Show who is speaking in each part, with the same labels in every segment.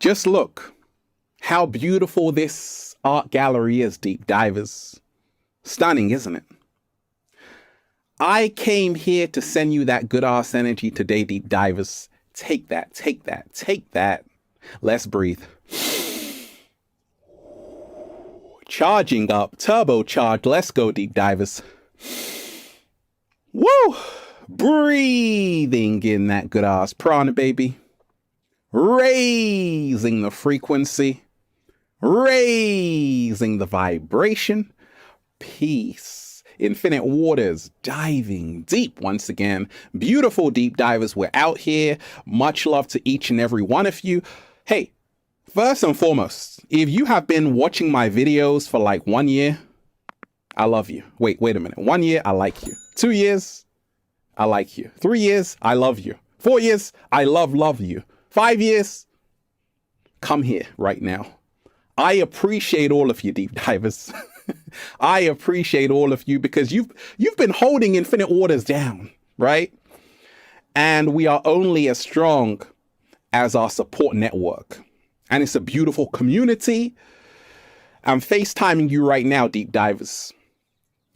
Speaker 1: Just look how beautiful this art gallery is, deep divers. Stunning, isn't it? I came here to send you that good ass energy today, deep divers. Take that, take that, take that. Let's breathe. Charging up, turbocharged. Let's go, deep divers. Woo! Breathing in that good ass prana, baby. Raising the frequency. Raising the vibration. Peace. Infinite waters, diving deep once again. Beautiful deep divers, we're out here. Much love to each and every one of you. Hey, first and foremost, if you have been watching my videos for like 1 year, I love you. Wait a minute. 1 year, I like you. 2 years, I like you. 3 years, I love you. 4 years, I love you. 5 years, come here right now. I appreciate all of you, deep divers. I appreciate all of you because you've been holding Infinite Waters down, right? And we are only as strong as our support network. And it's a beautiful community. I'm FaceTiming you right now, deep divers.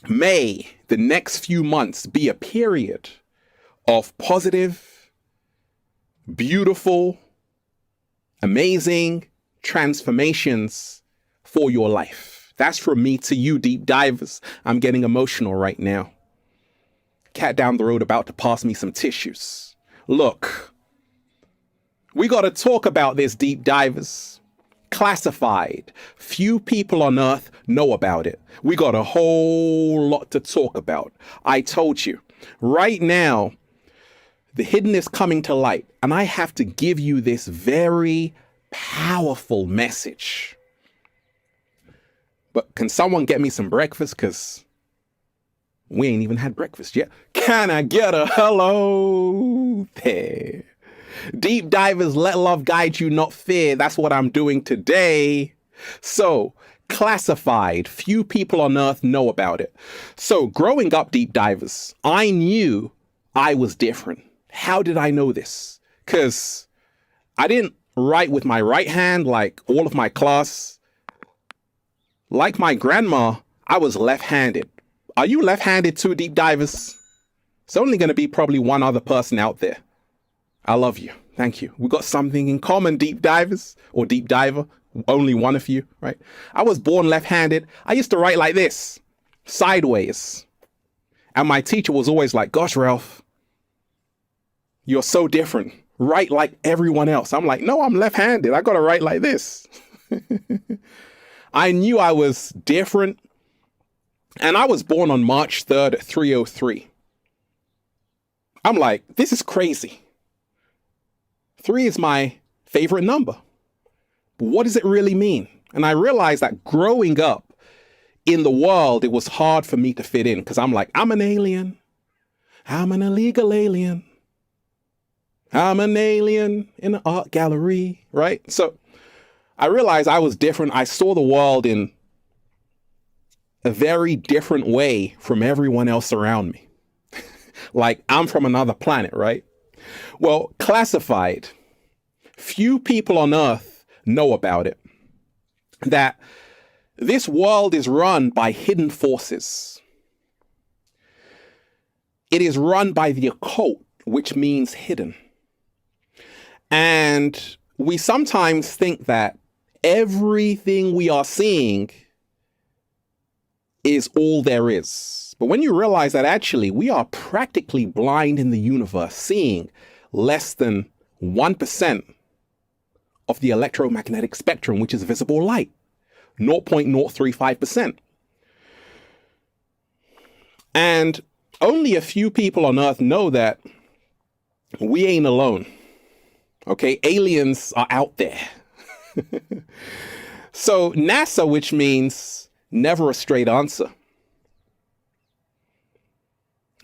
Speaker 1: May the next few months be a period of positive, beautiful, amazing transformations for your life. That's from me to you, deep divers. I'm getting emotional right now. Cat down the road about to pass me some tissues. Look, we got to talk about this, deep divers. Classified. Few people on earth know about it. We got a whole lot to talk about. I told you, right now, the hidden is coming to light, and I have to give you this very powerful message. But can someone get me some breakfast? Because we ain't even had breakfast yet. Can I get a hello there? Deep divers, let love guide you, not fear. That's what I'm doing today. So, classified. Few people on earth know about it. So, growing up, deep divers, I knew I was different. How did I know this? Because I didn't write with my right hand like all of my class. Like my grandma, I was left-handed. Are you left-handed too, deep divers? It's only going to be probably one other person out there. I love you. Thank you. We got something in common, deep divers, or deep diver. Only one of you, right? I was born left-handed. I used to write like this, sideways. And my teacher was always like, gosh, Ralph, you're so different. Write like everyone else. I'm like, no, I'm left-handed. I got to write like this. I knew I was different. And I was born on March 3rd at 3:03. I'm like, this is crazy. 3 is my favorite number. But what does it really mean? And I realized that growing up in the world, it was hard for me to fit in because I'm like, I'm an alien. I'm an illegal alien. I'm an alien in an art gallery, right? So I realized I was different. I saw the world in a very different way from everyone else around me. Like I'm from another planet, right? Well, classified. Few people on earth know about it. That this world is run by hidden forces. It is run by the occult, which means hidden. And we sometimes think that everything we are seeing is all there is. But when you realize that actually we are practically blind in the universe, seeing less than 1% of the electromagnetic spectrum, which is visible light, 0.035%. And only a few people on Earth know that we ain't alone. Okay, aliens are out there. So NASA, which means never a straight answer.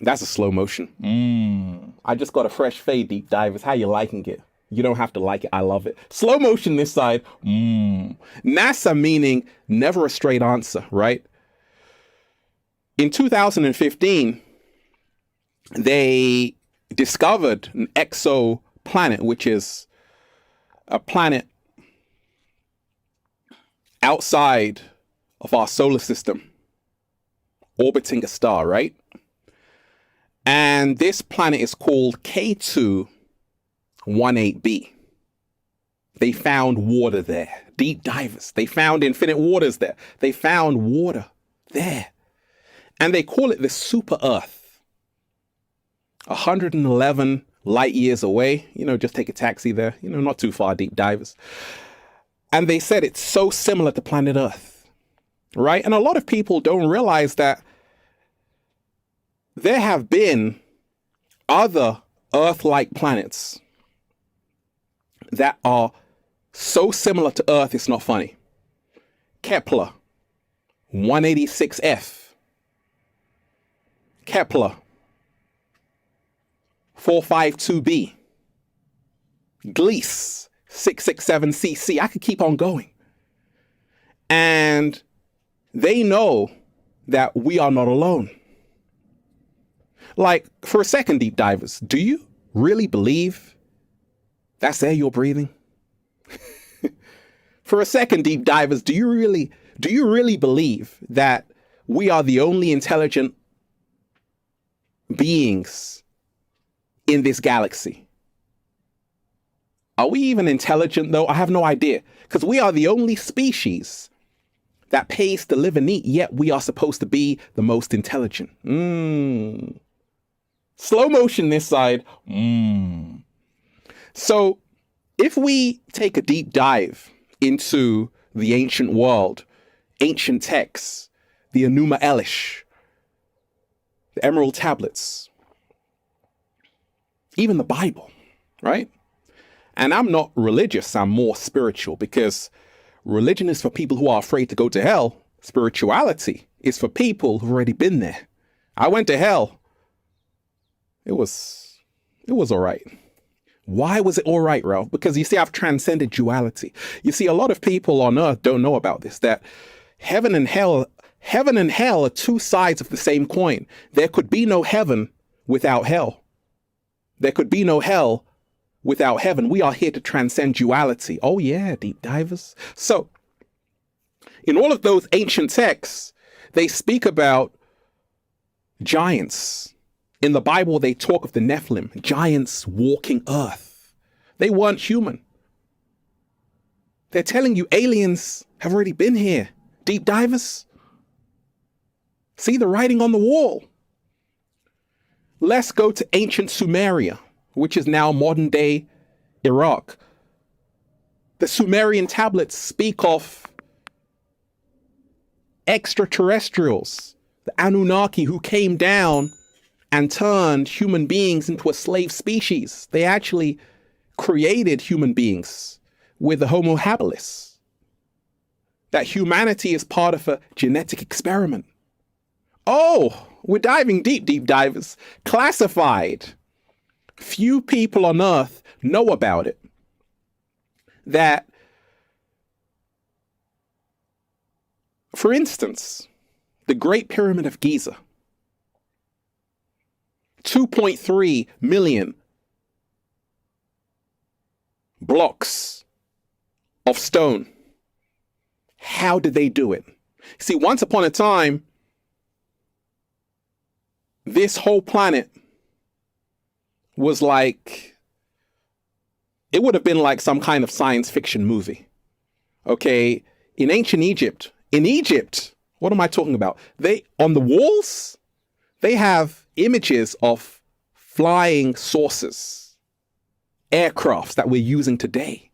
Speaker 1: That's a slow motion. I just got a fresh fade, deep divers. How you liking it? You don't have to like it. I love it. Slow motion this side. NASA meaning never a straight answer, right? In 2015, they discovered an exoplanet, which is a planet outside of our solar system, orbiting a star, right? And this planet is called K2-18b. They found water there. Deep divers. They found infinite waters there. They found water there. And they call it the super Earth. 111 light years away. Just take a taxi there. Not too far, deep divers. And they said it's so similar to planet Earth, right? And a lot of people don't realize that there have been other Earth-like planets that are so similar to Earth, it's not funny. Kepler, 186f. Kepler, 452b. Gliese, 667cc. I could keep on going. And they know that we are not alone. Like, for a second, deep divers, do you really believe that's air you're breathing? For a second, deep divers, do you really believe that we are the only intelligent beings in this galaxy? Are we even intelligent, though? I have no idea, because we are the only species that pays to live and eat, yet we are supposed to be the most intelligent. Slow motion this side. So if we take a deep dive into the ancient world, ancient texts, the Enuma Elish, the Emerald Tablets, even the Bible, right? And I'm not religious, I'm more spiritual, because religion is for people who are afraid to go to hell. Spirituality is for people who've already been there. I went to hell. It was all right. Why was it all right, Ralph? Because you see, I've transcended duality. You see, a lot of people on earth don't know about this, that heaven and hell are two sides of the same coin. There could be no heaven without hell. There could be no hell without heaven. We are here to transcend duality. Oh yeah, deep divers. So in all of those ancient texts, they speak about giants. In the Bible, they talk of the Nephilim, giants walking earth. They weren't human. They're telling you aliens have already been here. Deep divers. See the writing on the wall. Let's go to ancient Sumeria, which is now modern day Iraq. The Sumerian tablets speak of extraterrestrials, the Anunnaki, who came down and turned human beings into a slave species. They actually created human beings with the Homo habilis. That humanity is part of a genetic experiment. Oh, we're diving deep, deep divers. Classified. Few people on earth know about it. That, for instance, the Great Pyramid of Giza, 2.3 million blocks of stone. How did they do it? See, once upon a time, this whole planet was like, it would have been like some kind of science fiction movie. Okay, in ancient Egypt, what am I talking about? On the walls, they have images of flying saucers, aircrafts that we're using today.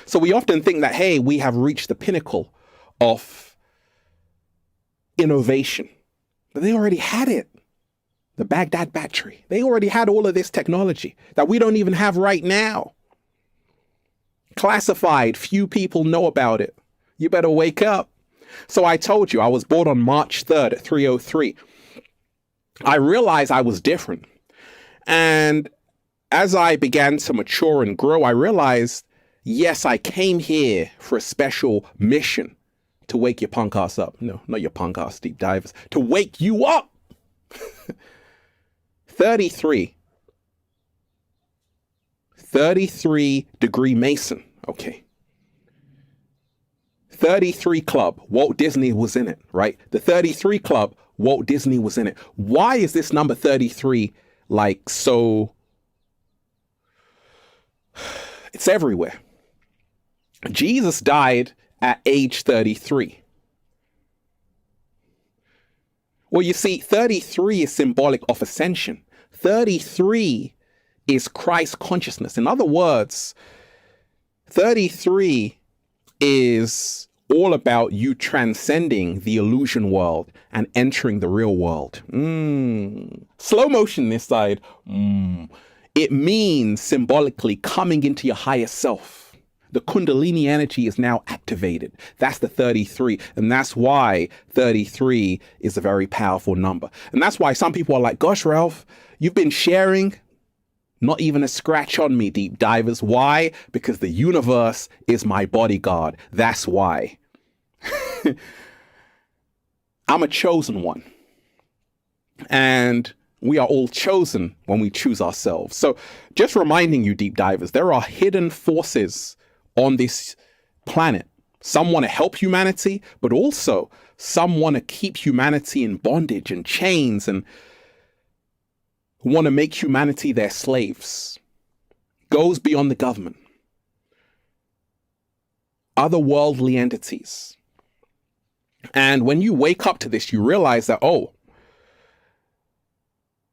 Speaker 1: So we often think that, hey, we have reached the pinnacle of innovation. But they already had it. The Baghdad battery. They already had all of this technology that we don't even have right now. Classified, few people know about it. You better wake up. So I told you, I was born on March 3rd at 3:03. I realized I was different. And as I began to mature and grow, I realized, yes, I came here for a special mission to wake your punk ass up. No, not your punk ass, deep divers. To wake you up. 33 degree Mason. Okay. 33 Club, Walt Disney was in it, right? The 33 Club, Walt Disney was in it. Why is this number 33 like so? It's everywhere. Jesus died at age 33. Well, you see, 33 is symbolic of ascension. 33 is Christ consciousness. In other words, 33 is all about you transcending the illusion world and entering the real world. Slow motion this side. It means symbolically coming into your higher self. The Kundalini energy is now activated. That's the 33. And that's why 33 is a very powerful number. And that's why some people are like, gosh, Ralph, you've been sharing. Not even a scratch on me, deep divers. Why? Because the universe is my bodyguard. That's why. I'm a chosen one. And we are all chosen when we choose ourselves. So just reminding you, deep divers, there are hidden forces on this planet. Some want to help humanity, but also some want to keep humanity in bondage and chains and want to make humanity their slaves. Goes beyond the government. Otherworldly entities. And when you wake up to this, you realize that, oh,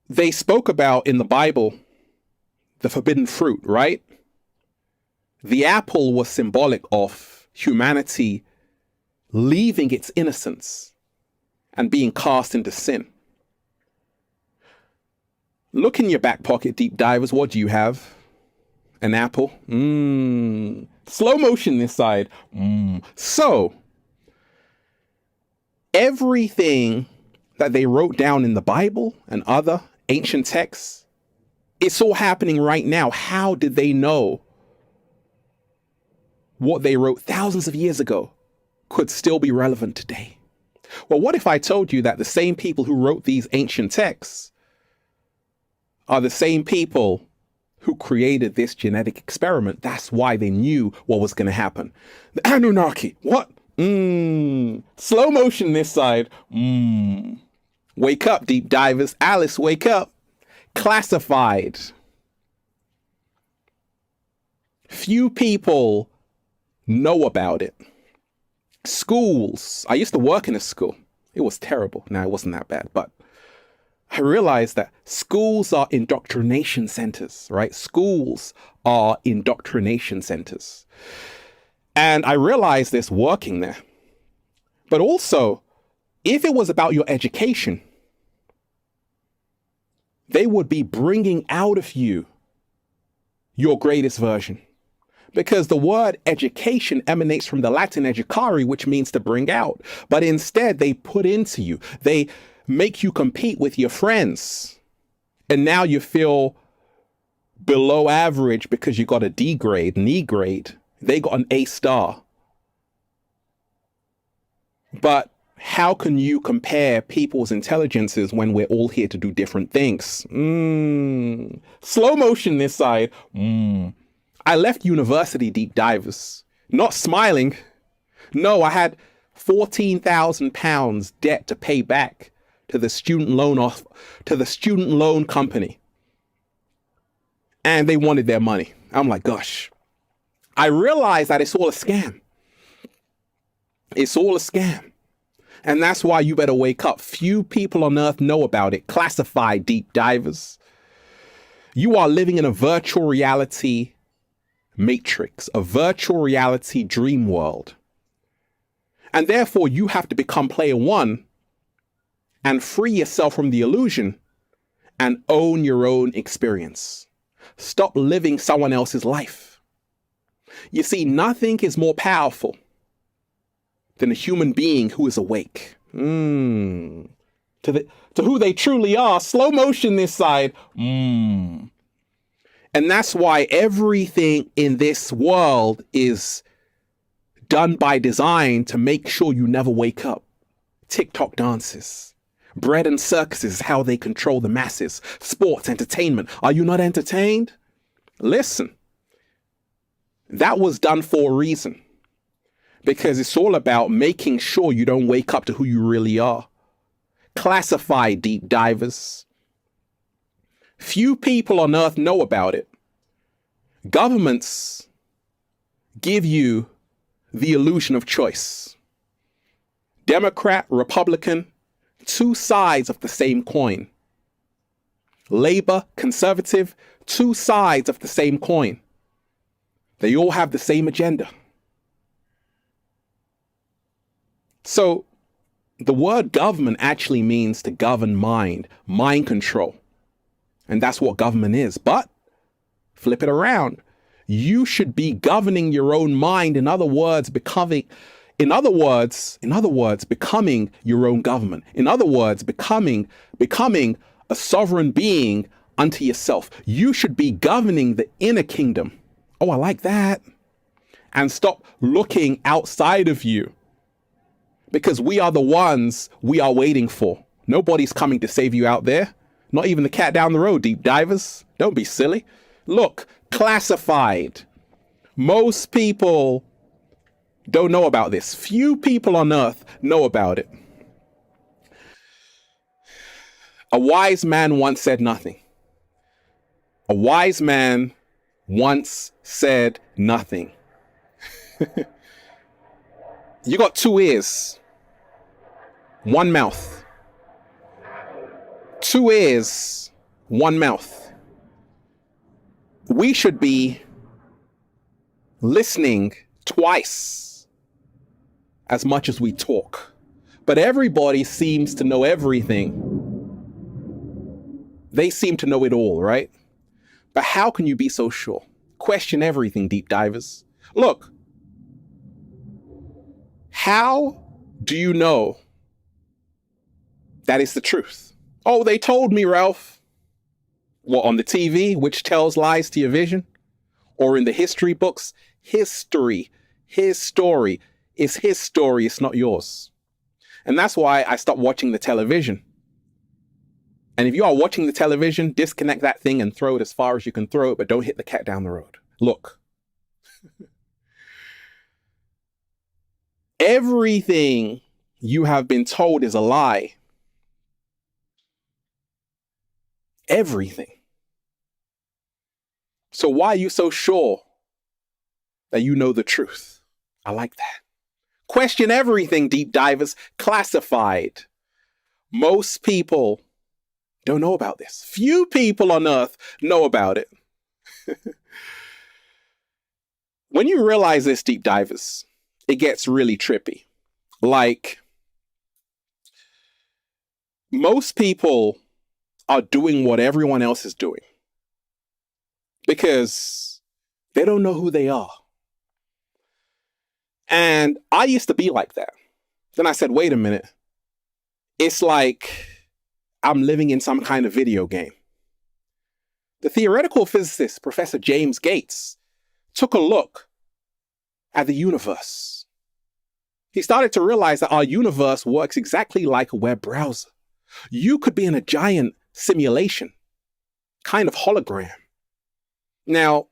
Speaker 1: they spoke about in the Bible the forbidden fruit, right? The apple was symbolic of humanity leaving its innocence and being cast into sin. Look in your back pocket, deep divers. What do you have? An apple? Slow motion this side. So, everything that they wrote down in the Bible and other ancient texts, it's all happening right now. How did they know what they wrote thousands of years ago could still be relevant today? Well, what if I told you that the same people who wrote these ancient texts are the same people who created this genetic experiment? That's why they knew what was going to happen. The Anunnaki. What? Slow motion this side. Wake up, deep divers. Alice, wake up. Classified. Few people know about it. Schools. I used to work in a school. It was terrible. Now, it wasn't that bad, but I realized that schools are indoctrination centers, right? Schools are indoctrination centers. And I realized this working there. But also, if it was about your education, they would be bringing out of you your greatest version. Because the word education emanates from the Latin educare, which means to bring out. But instead, they put into you. They make you compete with your friends. And now you feel below average because you got a D grade, an E grade. They got an A star. But how can you compare people's intelligences when we're all here to do different things? Slow motion this side. I left university, deep divers, not smiling. No, I had £14,000 debt to pay back to the student loan company. And they wanted their money. I'm like, gosh. I realized that it's all a scam. It's all a scam. And that's why you better wake up. Few people on earth know about it. Classified, deep divers. You are living in a virtual reality matrix, a virtual reality dream world. And therefore, you have to become player one and free yourself from the illusion and own your own experience. Stop living someone else's life. You see, nothing is more powerful than a human being who is awake. To who they truly are. Slow motion this side. And that's why everything in this world is done by design to make sure you never wake up. TikTok dances. Bread and circuses is how they control the masses. Sports, entertainment. Are you not entertained? Listen. That was done for a reason. because it's all about making sure you don't wake up to who you really are. Classified, deep divers. Few people on earth know about it. Governments give you the illusion of choice. Democrat, Republican, two sides of the same coin. Labor, conservative, two sides of the same coin. They all have the same agenda. So the word government actually means to govern mind control. And that's what government is. But flip it around. You should be governing your own mind. In other words, becoming your own government. In other words, becoming a sovereign being unto yourself. You should be governing the inner kingdom. Oh, I like that. And stop looking outside of you. Because we are the ones we are waiting for. Nobody's coming to save you out there. Not even the cat down the road, deep divers. Don't be silly. Look, classified. Most people don't know about this. Few people on earth know about it. A wise man once said nothing. A wise man once said nothing. You got two ears, one mouth. Two ears, one mouth. We should be listening twice as much as we talk. But everybody seems to know everything. They seem to know it all, right? But how can you be so sure? Question everything, deep divers. Look, how do you know that it's the truth? Oh, they told me, Ralph. What, on the TV, which tells lies to your vision? Or in the history books? History, his story is his story, it's not yours. And that's why I stopped watching the television. And if you are watching the television, disconnect that thing and throw it as far as you can throw it, but don't hit the cat down the road. Look. Everything you have been told is a lie. Everything. So why are you so sure that you know the truth? I like that. Question everything, deep divers. Classified. Most people don't know about this. Few people on earth know about it. When you realize this, deep divers, it gets really trippy. Like, most people are doing what everyone else is doing because they don't know who they are. And I used to be like that. Then I said, wait a minute. It's like I'm living in some kind of video game. The theoretical physicist, Professor James Gates, took a look at the universe. He started to realize that our universe works exactly like a web browser. You could be in a giant simulation, kind of hologram. Now,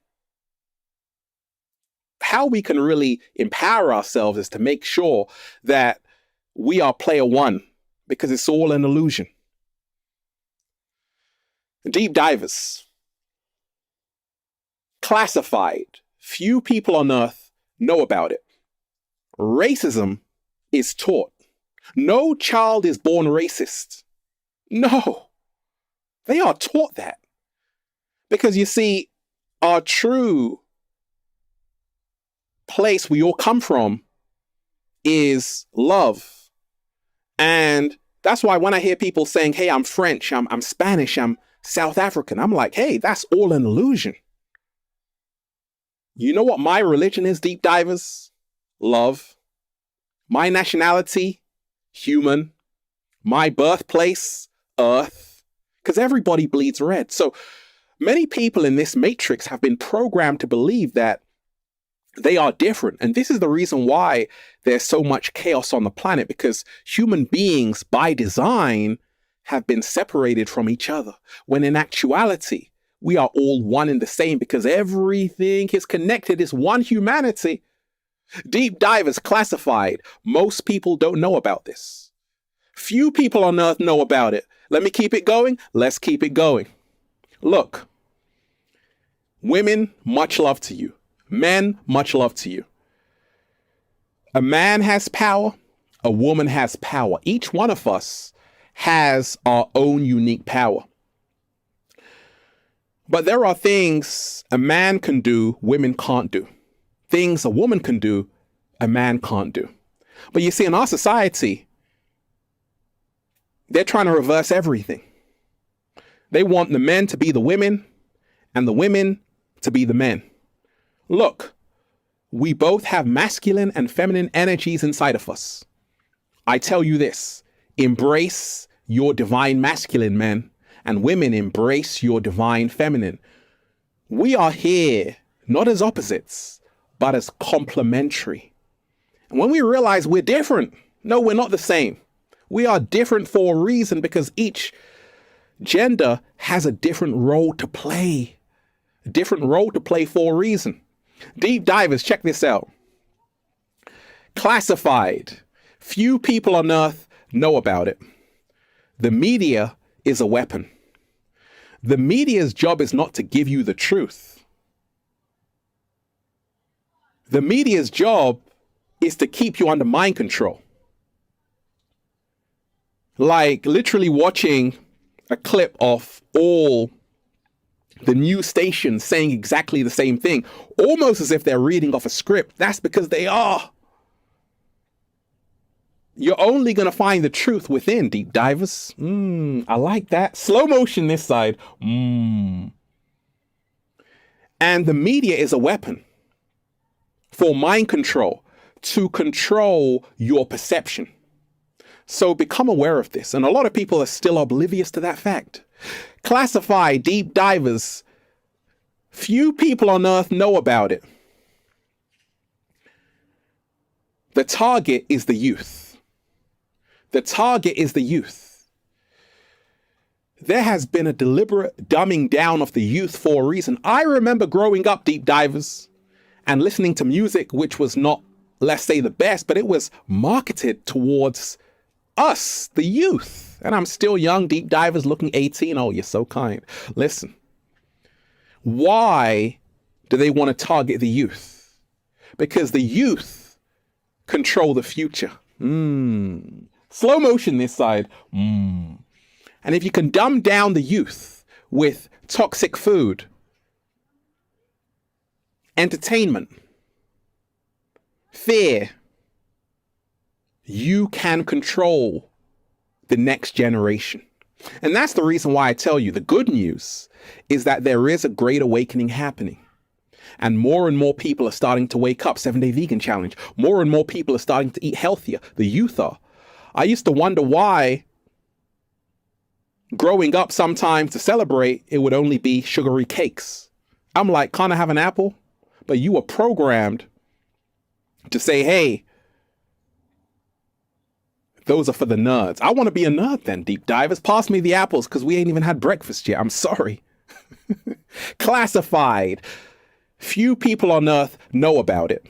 Speaker 1: how we can really empower ourselves is to make sure that we are player one, because it's all an illusion. Deep divers. Classified. Few people on earth know about it. Racism is taught. No child is born racist. No. They are taught that. Because you see, our true place we all come from is love. And that's why when I hear people saying, hey, I'm French, I'm Spanish, I'm South African, I'm like, hey, that's all an illusion. You know what my religion is, deep divers? Love. My nationality, human. My birthplace, earth. Because everybody bleeds red. So many people in this matrix have been programmed to believe that they are different. And this is the reason why there's so much chaos on the planet, because human beings by design have been separated from each other, when in actuality, we are all one and the same, because everything is connected. It's one humanity. Deep divers classified. Most people don't know about this. Few people on earth know about it. Let me keep it going. Let's keep it going. Look, women, much love to you. Men, much love to you. A man has power. A woman has power. Each one of us has our own unique power. But there are things a man can do, women can't do. Things a woman can do, a man can't do. But you see, in our society, they're trying to reverse everything. They want the men to be the women and the women to be the men. Look, we both have masculine and feminine energies inside of us. I tell you this, embrace your divine masculine, men, and women embrace your divine feminine. We are here not as opposites, but as complementary. And when we realize we're different, no, we're not the same. We are different for a reason because each gender has a different role to play. A different role to play for a reason. Deep divers, check this out. Classified. Few people on earth know about it. The media is a weapon. The media's job is not to give you the truth. The media's job is to keep you under mind control. Like literally watching a clip of all the news stations saying exactly the same thing, almost as if they're reading off a script. That's because they are. You're only going to find the truth within, deep divers. I like that. Slow motion this side. And the media is a weapon for mind control, to control your perception. So become aware of this. And a lot of people are still oblivious to that fact. Classify, deep divers. Few people on earth know about it. The target is the youth. The target is the youth. There has been a deliberate dumbing down of the youth for a reason. I remember growing up, deep divers, and listening to music which was not, let's say, the best, but it was marketed towards us, the youth. And I'm still young, deep divers, looking 18. Oh, you're so kind. Listen, why do they want to target the youth? Because the youth control the future. Slow motion this side. And if you can dumb down the youth with toxic food, entertainment, fear, you can control the next generation. And that's the reason why I tell you the good news is that there is a great awakening happening. And more people are starting to wake up. 7-Day Vegan Challenge. More and more people are starting to eat healthier. The youth are. I used to wonder why growing up sometimes to celebrate, it would only be sugary cakes. I'm like, can't I have an apple? But you were programmed to say, hey, those are for the nerds. I want to be a nerd then, deep divers. Pass me the apples because we ain't even had breakfast yet. I'm sorry. Classified. Few people on earth know about it.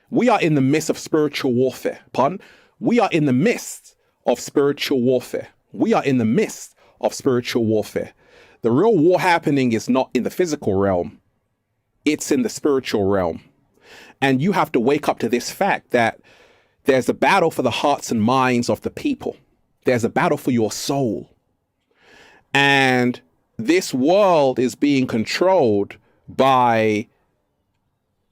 Speaker 1: We are in the midst of spiritual warfare. Pardon? We are in the midst of spiritual warfare. We are in the midst of spiritual warfare. The real war happening is not in the physical realm. It's in the spiritual realm. And you have to wake up to this fact that there's a battle for the hearts and minds of the people. There's a battle for your soul. And this world is being controlled by,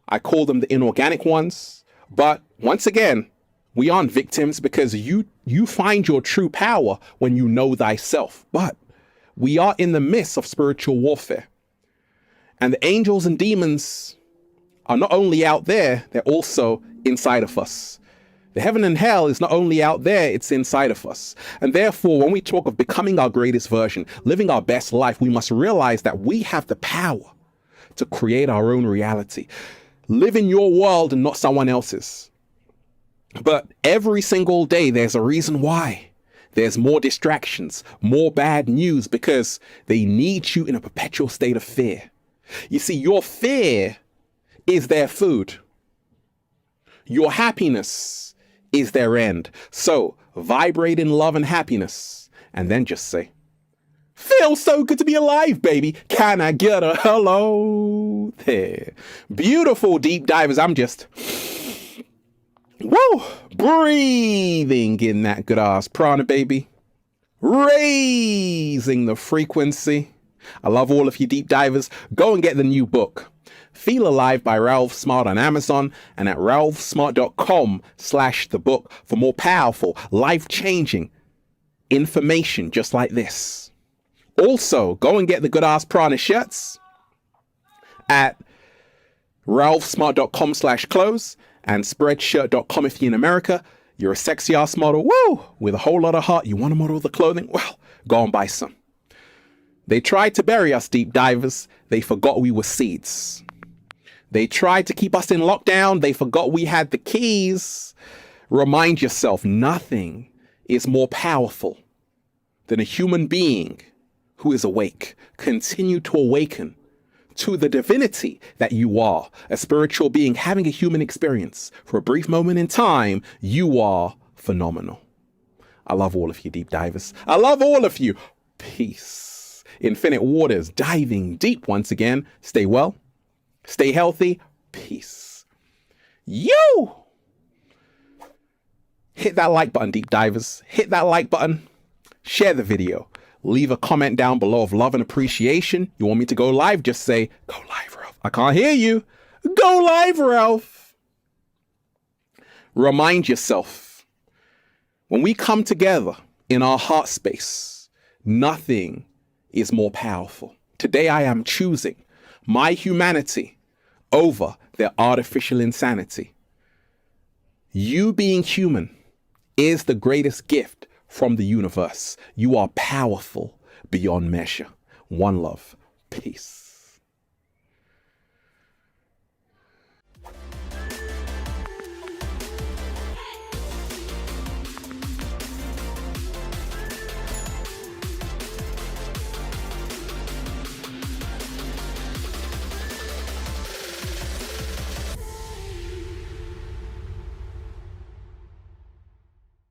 Speaker 1: I call them the inorganic ones. But once again, we aren't victims because you find your true power when you know thyself. But we are in the midst of spiritual warfare. And the angels and demons are not only out there, they're also inside of us. The heaven and hell is not only out there, it's inside of us. And therefore, when we talk of becoming our greatest version, living our best life, we must realize that we have the power to create our own reality. Live in your world and not someone else's. But every single day, there's a reason why. There's more distractions, more bad news, because they need you in a perpetual state of fear. You see, your fear is their food. Your happiness is their end. So vibrate in love and happiness, and then just say, feels so good to be alive, baby. Can I get a hello there? Beautiful deep divers. I'm just, whoa, breathing in that good ass prana, baby. Raising the frequency. I love all of you deep divers. Go and get the new book, Feel Alive by Ralph Smart on Amazon and at ralphsmart.com/the book for more powerful, life-changing information just like this. Also, go and get the Good Ass Prana shirts at ralphsmart.com/clothes and spreadshirt.com if you're in America. You're a sexy ass model, woo, with a whole lot of heart. You want to model the clothing? Well, go and buy some. They tried to bury us, deep divers. They forgot we were seeds. They tried to keep us in lockdown. They forgot we had the keys. Remind yourself, nothing is more powerful than a human being who is awake. Continue to awaken to the divinity that you are, a spiritual being having a human experience. For a brief moment in time, you are phenomenal. I love all of you deep divers. I love all of you. Peace. Infinite waters, diving deep once again. Stay well. Stay healthy. Peace. You! Hit that like button, deep divers. Hit that like button. Share the video. Leave a comment down below of love and appreciation. You want me to go live? Just say, go live, Ralph. I can't hear you. Go live, Ralph. Remind yourself, when we come together in our heart space, nothing is more powerful. Today I am choosing my humanity over their artificial insanity. You being human is the greatest gift from the universe. You are powerful beyond measure. One love. Peace.